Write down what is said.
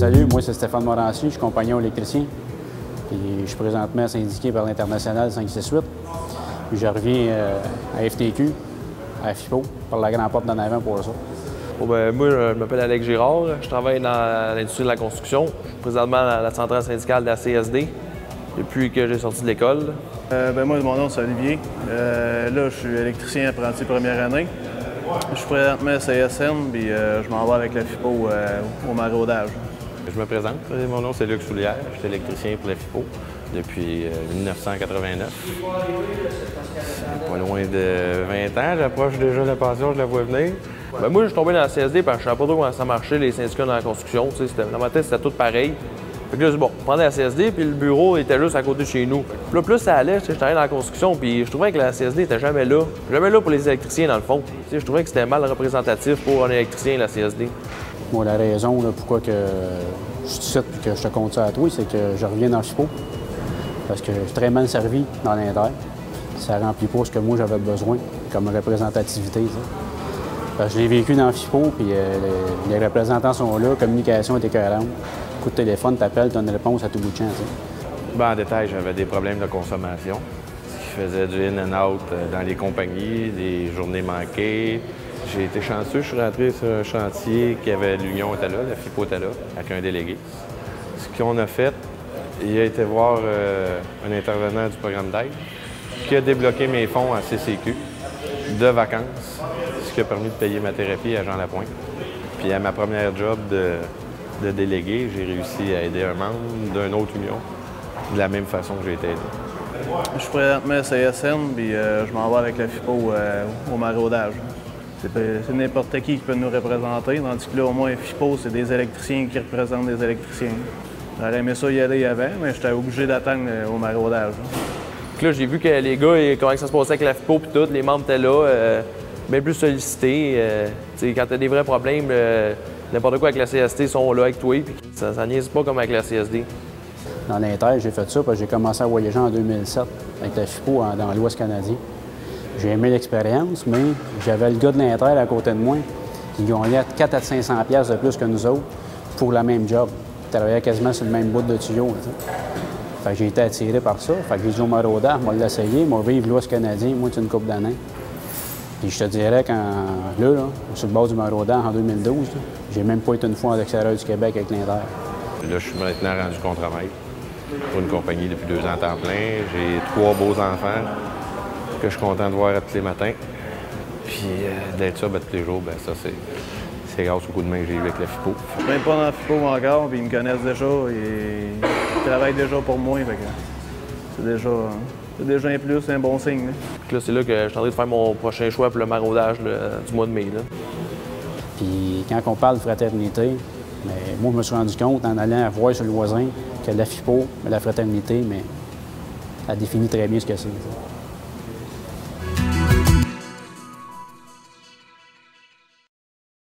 Salut, moi c'est Stéphane Morancy, je suis compagnon électricien. Puis je suis présentement syndiqué par l'International 568. Puis je reviens à FTQ, à FIPO, par la grande porte d'en avant pour ça. Bon, ben, moi, je m'appelle Alex Girard. Je travaille dans l'industrie de la construction. Je suis présentement à la centrale syndicale de la CSD depuis que j'ai sorti de l'école. Moi, mon nom, c'est Olivier. Là, je suis électricien apprenti première année. Je suis présentement à CSN, puis je m'en vais avec la FIPO au maraudage. Je me présente. Mon nom, c'est Luc Soulière. Je suis électricien pour la FIPO depuis 1989. C'est pas loin de 20 ans. J'approche déjà la pension, je la vois venir. Ben, moi, je suis tombé dans la CSD parce que je ne savais pas trop comment ça marchait, les syndicats dans la construction. Dans ma tête, c'était tout pareil. Fait que là, bon, je prenais la CSD, puis le bureau était juste à côté de chez nous. Là, plus ça allait, j'étais allé dans la construction, puis je trouvais que la CSD n'était jamais là. Jamais là pour les électriciens, dans le fond. Je trouvais que c'était mal représentatif pour un électricien, la CSD. Moi, la raison là, pourquoi que je suis ici et que je te compte ça à toi, c'est que je reviens dans FIPO. Parce que je suis très mal servi dans l'Inter. Ça ne remplit pas ce que moi j'avais besoin comme représentativité. Parce que je l'ai vécu dans FIPO, puis les représentants sont là, la communication est écœurante. Coup de téléphone, t'appelles, tu as une réponse à tout bout de champ. Ben, en détail, j'avais des problèmes de consommation, ce qui faisait du in and out dans les compagnies, des journées manquées. J'ai été chanceux, je suis rentré sur un chantier qui avait l'Union était là, la FIPO était là, avec un délégué. Ce qu'on a fait, il a été voir un intervenant du programme d'aide qui a débloqué mes fonds à CCQ de vacances, ce qui a permis de payer ma thérapie à Jean Lapointe. Puis à ma première job de délégué, j'ai réussi à aider un membre d'une autre union de la même façon que j'ai été aidé. Je suis présentement à CSN, puis je m'en vais avec la FIPO au maraudage. C'est n'importe qui peut nous représenter, tandis que là, au moins, FIPO, c'est des électriciens qui représentent des électriciens. J'aurais aimé ça y aller avant, mais j'étais obligé d'attendre au maraudage. Là, j'ai vu que les gars, comment ça se passait avec la FIPO et tout, les membres étaient là, bien plus sollicités. Quand tu as des vrais problèmes, n'importe quoi avec la CST, ils sont là avec toi, puis ça niaise pas comme avec la CSD. Dans l'Inter, j'ai fait ça parce que j'ai commencé à voyager en 2007 avec la FIPO dans l'Ouest canadien. J'ai aimé l'expérience, mais j'avais le gars de l'Inter à côté de moi qui gagnait 400 à 500 $ de plus que nous autres pour le même job. Il travaillait quasiment sur le même bout de tuyau. Fait que j'ai été attiré par ça. Fait que j'ai dit au maraudage, moi l'essayer, moi vivre l'Ouest canadien, moi, c'est une couple d'années. Puis je te dirais, là, sur le bord du maraudage en 2012, j'ai même pas été une fois à l'extérieur du Québec avec l'Inter. Là, je suis maintenant rendu contre-maître pour une compagnie depuis 2 ans à temps plein. J'ai 3 beaux enfants que je suis content de voir tous les matins. Puis d'être ça tous les jours, bien ça, c'est grâce au coup de main que j'ai eu avec la FIPO. Je ne suis même pas dans la FIPO encore, puis ils me connaissent déjà et ils travaillent déjà pour moi. Fait que c'est déjà un plus, c'est un bon signe. Là, c'est là que je suis en train de faire mon prochain choix pour le maraudage du mois de mai. Là. Puis quand on parle de fraternité, mais moi, je me suis rendu compte en allant voir sur le voisin que la FIPO, la fraternité, mais elle définit très bien ce que c'est.